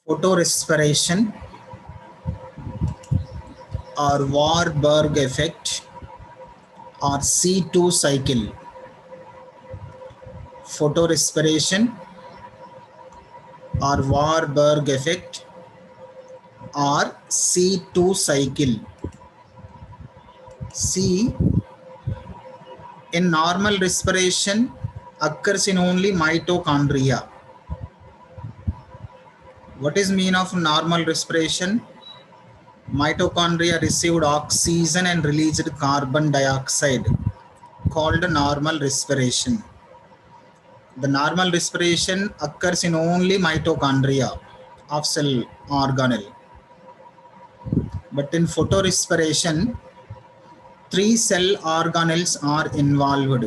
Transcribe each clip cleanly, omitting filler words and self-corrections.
Photorespiration or Warburg effect or C2 cycle. Photorespiration or Warburg effect or C2 cycle. C in normal respiration occurs in only mitochondria. What is mean of normal respiration? Mitochondria received oxygen and released carbon dioxide, called normal respiration. The normal respiration occurs in only mitochondria of cell organelle. But in photorespiration, 3 cell organelles are involved.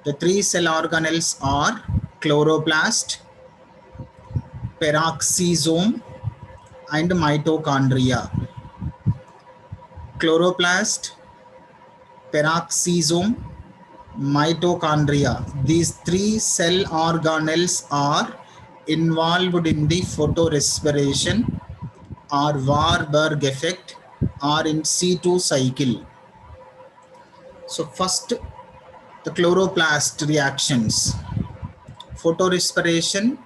The 3 cell organelles are chloroplast, peroxisome, and mitochondria. Chloroplast, peroxisome, mitochondria. These 3 cell organelles are involved in the photorespiration or Warburg effect or in C2 cycle. So first, the chloroplast reactions. Photorespiration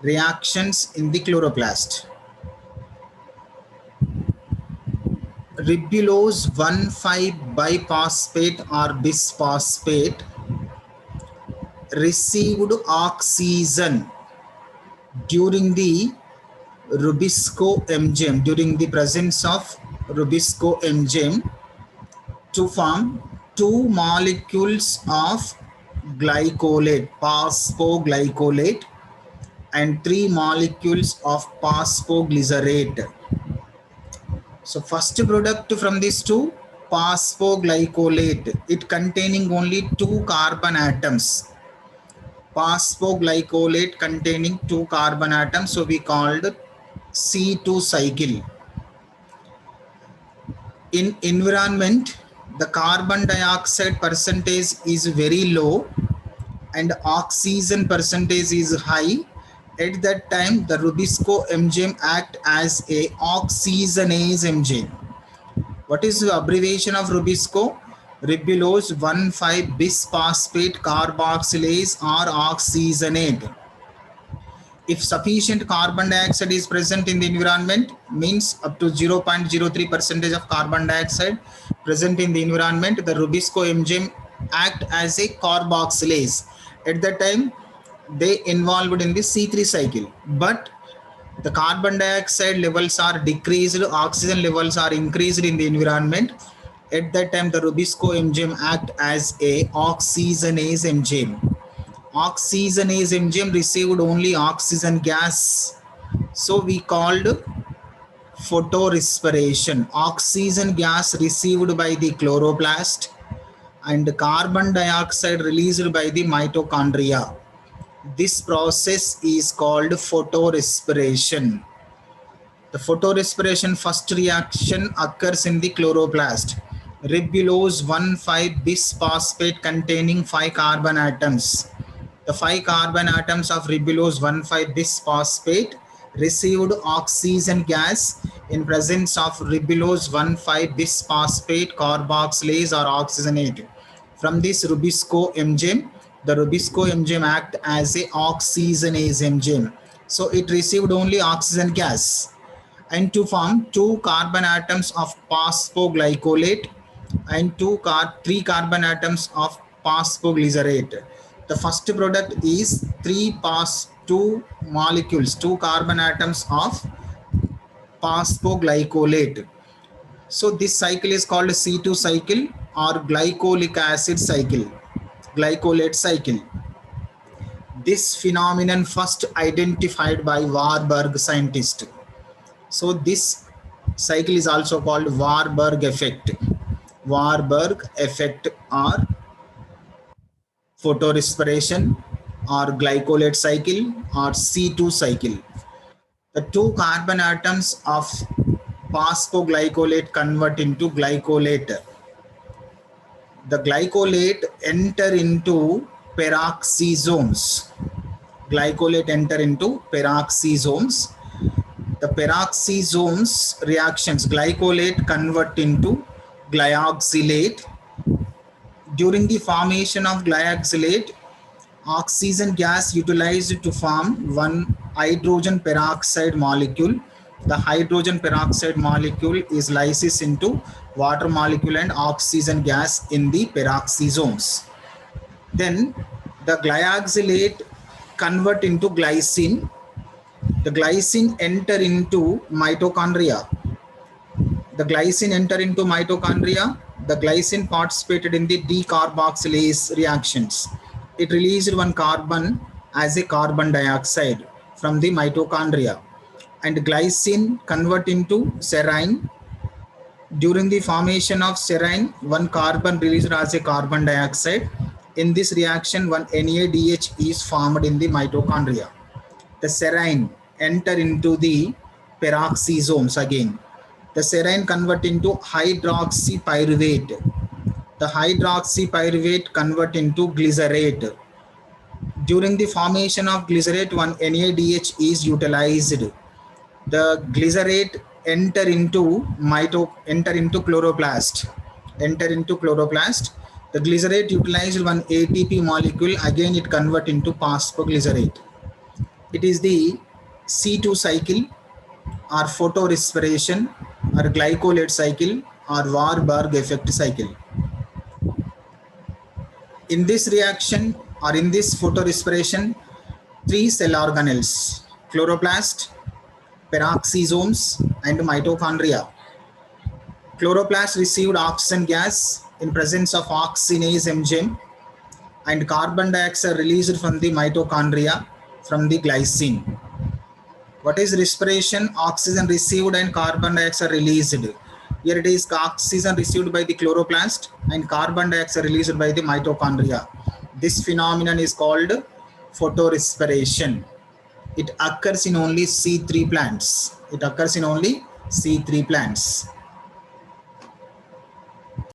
reactions in the chloroplast. Ribulose 1,5-biphosphate or bisphosphate received oxygen during the Rubisco enzyme, during the presence of Rubisco enzyme, to form 2 molecules of glycolate, phosphoglycolate, and 3 molecules of phosphoglycerate. So first product from these 2, phosphoglycolate, it containing only 2 carbon atoms. Phosphoglycolate containing 2 carbon atoms, so we called C2 cycle. In environment, the carbon dioxide percentage is very low and oxygen percentage is high. At that time, the Rubisco enzyme act as a oxygenase enzyme. What is the abbreviation of Rubisco? Ribulose 1,5-bisphosphate carboxylase or oxygenate. If sufficient carbon dioxide is present in the environment, means up to 0.03% of carbon dioxide present in the environment, the Rubisco enzyme act as a carboxylase. At that time, they involved in the C3 cycle. But the carbon dioxide levels are decreased, oxygen levels are increased in the environment. At that time, the Rubisco enzyme act as a oxygenase enzyme. Oxygenase enzyme received only oxygen gas, so we called photorespiration. Oxygen gas received by the chloroplast and carbon dioxide released by the mitochondria. This process is called photorespiration. The photorespiration first reaction occurs in the chloroplast. Ribulose 1,5-bisphosphate containing 5 carbon atoms. The 5 carbon atoms of ribulose 1,5-bisphosphate received oxygen gas in presence of ribulose 1,5-bisphosphate carboxylase or oxygenate. From this Rubisco enzyme, the Rubisco enzyme act as a oxygenase enzyme. So it received only oxygen gas, and to form 2 carbon atoms of phosphoglycolate and 3 carbon atoms of phosphoglycerate. The first product is 2 molecules, 2 carbon atoms of phosphoglycolate. So this cycle is called C2 cycle or glycolic acid cycle, glycolate cycle. This phenomenon first identified by Warburg scientist. So this cycle is also called Warburg effect. Warburg effect or photorespiration or glycolate cycle or C2 cycle. The 2 carbon atoms of phosphoglycolate convert into glycolate. The glycolate enter into peroxisomes. Glycolate enter into peroxisomes. The peroxisomes reactions, glycolate convert into glyoxylate. During the formation of glyoxylate, oxygen gas utilized to form one hydrogen peroxide molecule. The hydrogen peroxide molecule is lysis into water molecule and oxygen gas in the peroxisomes. Then the glyoxylate convert into glycine. The glycine enter into mitochondria. The glycine enter into mitochondria. The glycine participated in the decarboxylase reactions. It released one carbon as a carbon dioxide from the mitochondria, and glycine convert into serine. During the formation of serine, one carbon released as a carbon dioxide. In this reaction, one NADH is formed in the mitochondria. The serine enter into the peroxisomes again. The serine convert into hydroxypyruvate. The hydroxypyruvate convert into glycerate. During the formation of glycerate, one NADH is utilized. The glycerate enter into chloroplast. The glycerate utilized one ATP molecule. Again, it convert into phosphoglycerate. It is the C2 cycle, or photorespiration, or glycolate cycle, or Warburg effect cycle. In this reaction, or in this photorespiration, three cell organelles: chloroplast, peroxisomes, and mitochondria. Chloroplast received oxygen gas in presence of oxinase enzyme, and carbon dioxide released from the mitochondria from the glycine. What is respiration? Oxygen received and carbon dioxide released. Here it is oxygen received by the chloroplast and carbon dioxide released by the mitochondria. This phenomenon is called photorespiration. It occurs in only C3 plants.